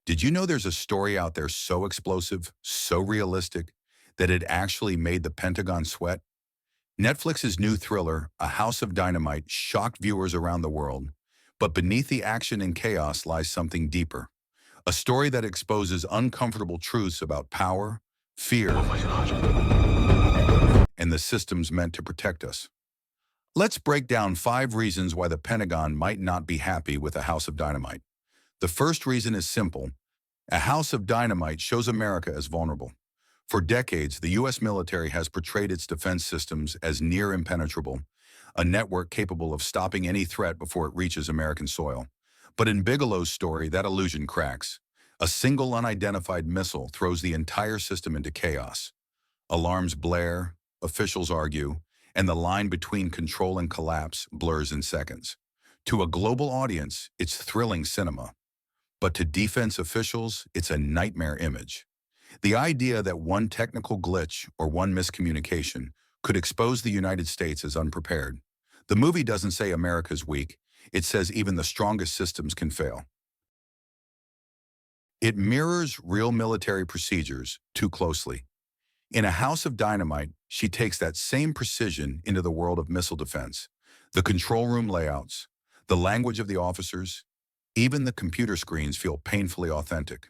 Did you know there's a story out there so explosive, so realistic, that it actually made the Pentagon sweat? Netflix's new thriller, A House of Dynamite, shocked viewers around the world. But beneath the action and chaos lies something deeper. A story that exposes uncomfortable truths about power, fear, and the systems meant to protect us. Let's break down 5 reasons why the Pentagon might not be happy with A House of Dynamite. The first reason is simple. A House of Dynamite shows America as vulnerable. For decades, the U.S. military has portrayed its defense systems as near impenetrable, a network capable of stopping any threat before it reaches American soil. But in Bigelow's story, that illusion cracks. A single unidentified missile throws the entire system into chaos. Alarms blare, officials argue, and the line between control and collapse blurs in seconds. To a global audience, it's thrilling cinema. But to defense officials, it's a nightmare image. The idea that one technical glitch or one miscommunication could expose the United States as unprepared. The movie doesn't say America's weak. It says even the strongest systems can fail. It mirrors real military procedures too closely. In A House of Dynamite, she takes that same precision into the world of missile defense. The control room layouts, the language of the officers, even the computer screens feel painfully authentic.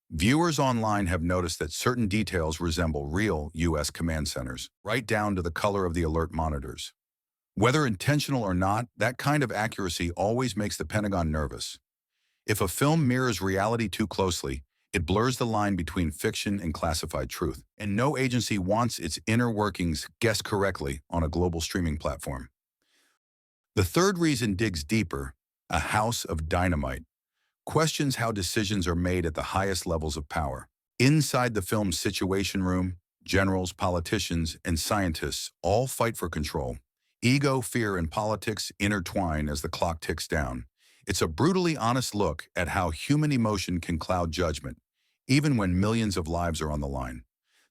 Viewers online have noticed that certain details resemble real U.S. command centers, right down to the color of the alert monitors. Whether intentional or not, that kind of accuracy always makes the Pentagon nervous. If a film mirrors reality too closely, it blurs the line between fiction and classified truth, and no agency wants its inner workings guessed correctly on a global streaming platform. The third reason digs deeper. A House of Dynamite questions how decisions are made at the highest levels of power. Inside the film's situation room, generals, politicians, and scientists all fight for control. Ego, fear, and politics intertwine as the clock ticks down. It's a brutally honest look at how human emotion can cloud judgment, even when millions of lives are on the line.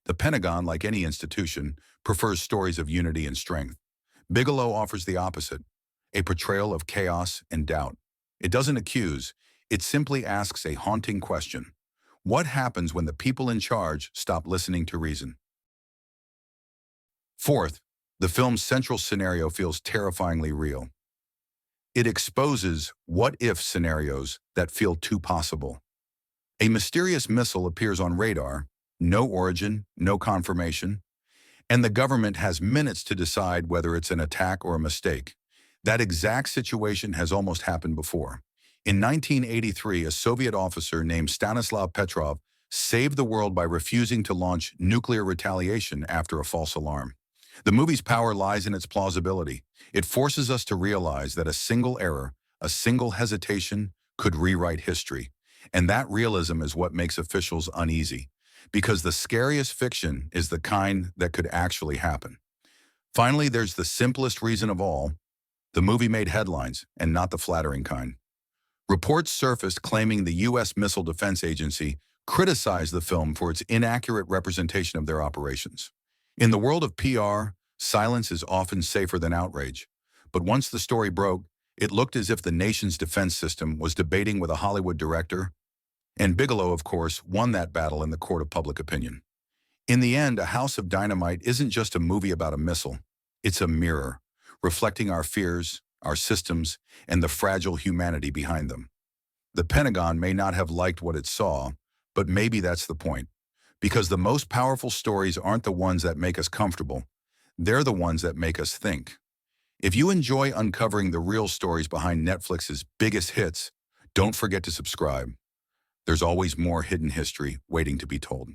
The Pentagon, like any institution, prefers stories of unity and strength. Bigelow offers the opposite, a portrayal of chaos and doubt. It doesn't accuse, it simply asks a haunting question. What happens when the people in charge stop listening to reason? Fourth, the film's central scenario feels terrifyingly real. It exposes what-if scenarios that feel too possible. A mysterious missile appears on radar, no origin, no confirmation, and the government has minutes to decide whether it's an attack or a mistake. That exact situation has almost happened before. In 1983, a Soviet officer named Stanislav Petrov saved the world by refusing to launch nuclear retaliation after a false alarm. The movie's power lies in its plausibility. It forces us to realize that a single error, a single hesitation, could rewrite history. And that realism is what makes officials uneasy, because the scariest fiction is the kind that could actually happen. Finally, there's the simplest reason of all. The movie made headlines, and not the flattering kind. Reports surfaced claiming the U.S. Missile Defense Agency criticized the film for its inaccurate representation of their operations. In the world of PR, silence is often safer than outrage. But once the story broke, it looked as if the nation's defense system was debating with a Hollywood director, and Bigelow, of course, won that battle in the court of public opinion. In the end, A House of Dynamite isn't just a movie about a missile. It's a mirror, reflecting our fears, our systems, and the fragile humanity behind them. The Pentagon may not have liked what it saw, but maybe that's the point. Because the most powerful stories aren't the ones that make us comfortable. They're the ones that make us think. If you enjoy uncovering the real stories behind Netflix's biggest hits, don't forget to subscribe. There's always more hidden history waiting to be told.